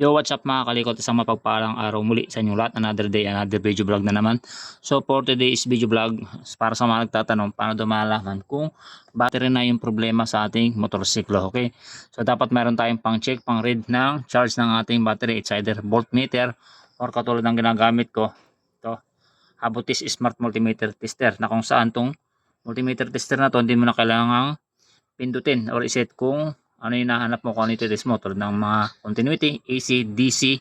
Yo, what's up mga kalikot, isang mapagpalang araw muli sa inyong lahat. Another day, another video vlog na naman. So for today's video vlog, para sa mga nagtatanong paano daw malaman kung battery na yung problema sa ating motorsiklo, okay? So dapat meron tayong pang check, pang read ng charge ng ating battery. It's either voltmeter or katulad ng ginagamit ko, ito, Habotis Smart Multimeter Tester, na kung saan tong multimeter tester na to hindi mo na kailangang pindutin or iset kung ano yung nahanap mo, kung ano ito mo, tulad ng mga continuity, AC, DC,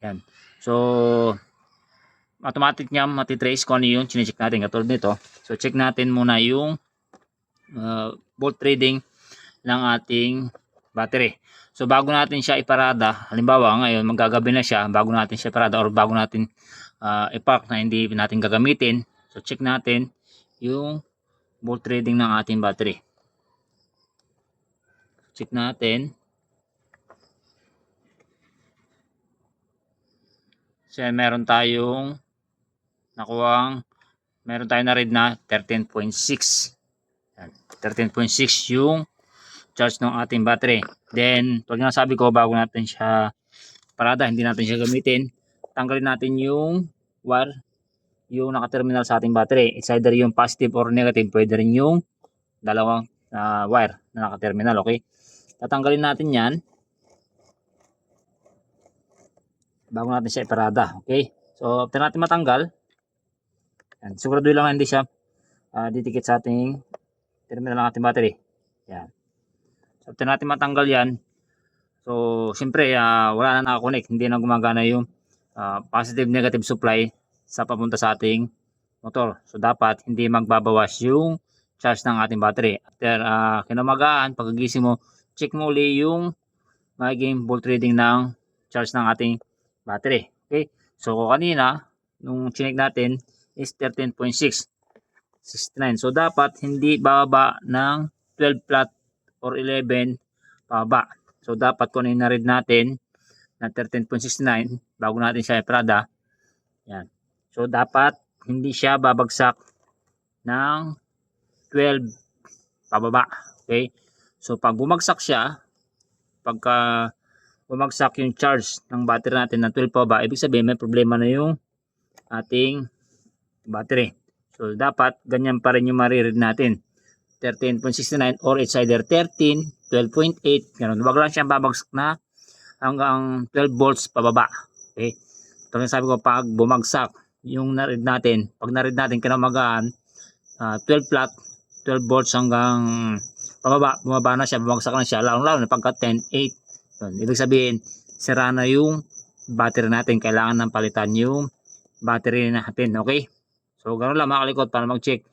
yan. So automatic niya matitrace kung ano yung chinecheck natin katulad nito. So check natin muna yung volt reading ng ating battery. So bago natin siya iparada, halimbawa ngayon magagabi na siya, bago natin siya iparada or bago natin ipark na hindi natin gagamitin, so check natin yung volt reading ng ating battery. Check natin. So meron tayong nakuhang, meron tayong na-read na 13.6. 13.6 yung charge ng ating battery. Then, tulad nga sabi ko, bago natin siya parada, hindi natin siya gamitin, tanggalin natin yung wire, yung naka-terminal sa ating battery. It's either yung positive or negative, pwede rin yung dalawang wire na naka-terminal, okay? Tatanggalin natin yan bago natin siya iparada, okay? So after natin matanggal, yan, siguraduhin lang na hindi siya didikit sa ating terminal ng ating battery. Yan. So after natin matanggal yan, so siyempre wala na nakakonect, hindi na gumagana yung positive negative supply sa papunta sa ating motor. So dapat hindi magbabawas yung charge ng ating battery. After kinamagaan, pagkagising mo, check mo uli yung magiging volt reading ng charge ng ating battery. Okay? So kanina, nung chinek natin is 13.669. So dapat hindi bababa ng 12 flat or 11 pababa. So dapat kung ano yung na-read natin na 13.69 bago natin siya iparada. Yan. So dapat hindi siya babagsak ng 12 pababa. Okay? So pag bumagsak siya, pagka bumagsak yung charge ng battery natin ng 12 pababa, ibig sabihin may problema na yung ating battery. So dapat ganyan pa rin yung mariread natin, 13.69 or it's either 13, 12.8, ganun. Wag lang siyang babagsak na hanggang 12 volts pababa. Okay? Ito yung sabi ko, pag bumagsak yung na-read natin, pag na-read natin kinamagaan 12 flat, 12 volts hanggang pababa, bumaba na siya, bumagsak na siya, lalo na pagka 10, 8. Ibig sabihin, sira na yung battery natin. Kailangan nang palitan yung battery natin. Okay? So, ganoon lang mga kalikot para mag-check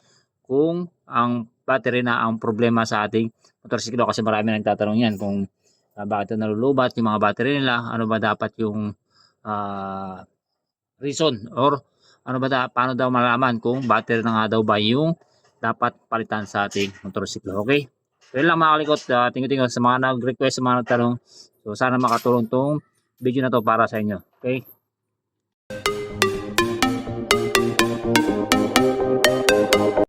kung ang battery na ang problema sa ating motorsiklo. Kasi marami nagtatanong yan kung bakit nalulubat yung mga battery nila. Ano ba dapat yung reason or ano ba paano daw malaman kung battery na nga daw ba yung dapat palitan sa ating motorsiklo. Okay? So, yun lang mga kalikot. Tingin-tingin sa mga nag-request, sa mga nagtanong. So sana makatulong tong video na to para sa inyo. Okay?